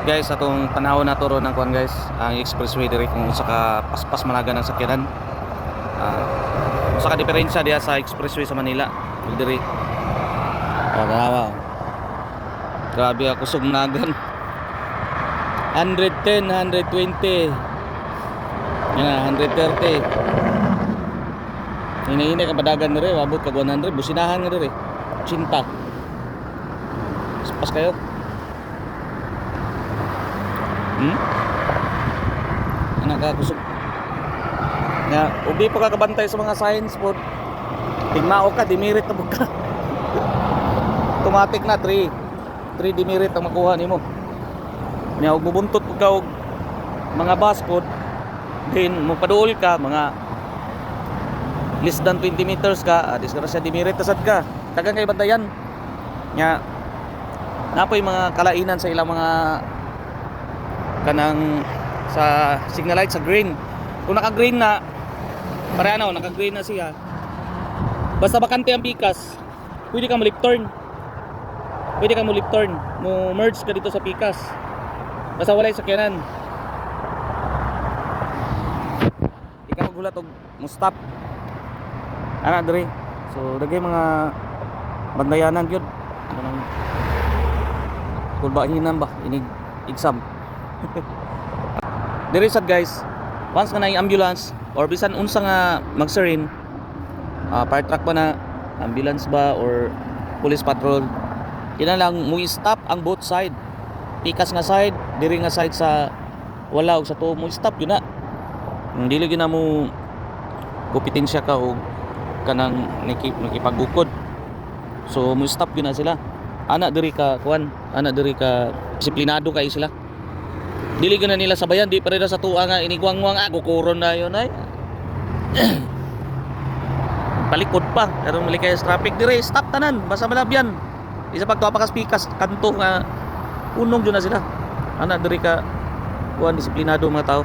Guys, atong panahon na turo ng kuan guys, ang expressway diri kung saka paspas managa ng sakyanan. Saka diferensya diya sa expressway sa Manila. Diri. Tanawa. Grabe ako sumnagan. 110, 120. Yan, 130. Hini-hini ka padagan diri, abot ka 100, businahan nga diri. Cinta. Pas kayo. Anak ka kusog. Nga, ubi pa ka kabantay sa mga signs po. Tigmao ka, dimirit na ka. Automatic na 3 dimirit ang makuha nimo. Nya og mubuntot og ka og mga bus po. Din mo paduol ka mga less than 20 meters ka, disgrasya dimirit tasad ka. Tagang kay bantayan. Nya napoy mga kalainan sa ilang mga kanang sa signal light sa green. Kung naka-green na pare ano, naka-green na siya. Basta bakante ang pikas, pwede ka mo-left turn. Pwede ka mo-left turn, mo merge ka dito sa pikas. Basta walay sakyanan. Di ka magulat og mo stop. Ana diri. So dagay mga bandayanan gyud. Kanang kulba hinam ba inig exam. Diri sad guys, once nga na ambulance or bisan unsa nga magsirin, fire truck ba na ambulance ba or police patrol, kina lang mo stop ang both side. Pikas nga side, diri nga side sa wala og sa tuo mo stop yun na. Dili gyud na mo gupitin siya ka og kanang nakipagukod. So mo stop yun na sila. Ana diri ka kuan, ana diri ka disiplinado kay sila. Dili gina nila sabayan, di pa rin sa tuwa nga inigwangwang kukuron na yun ay. Palikod pa, karon mali kay traffic dire, stop tanan, basta malabyan. Isa pagtuwa pa ka pikas kanto nga unong jud na sila. Ana diri ka kuan disiplinado mga tao.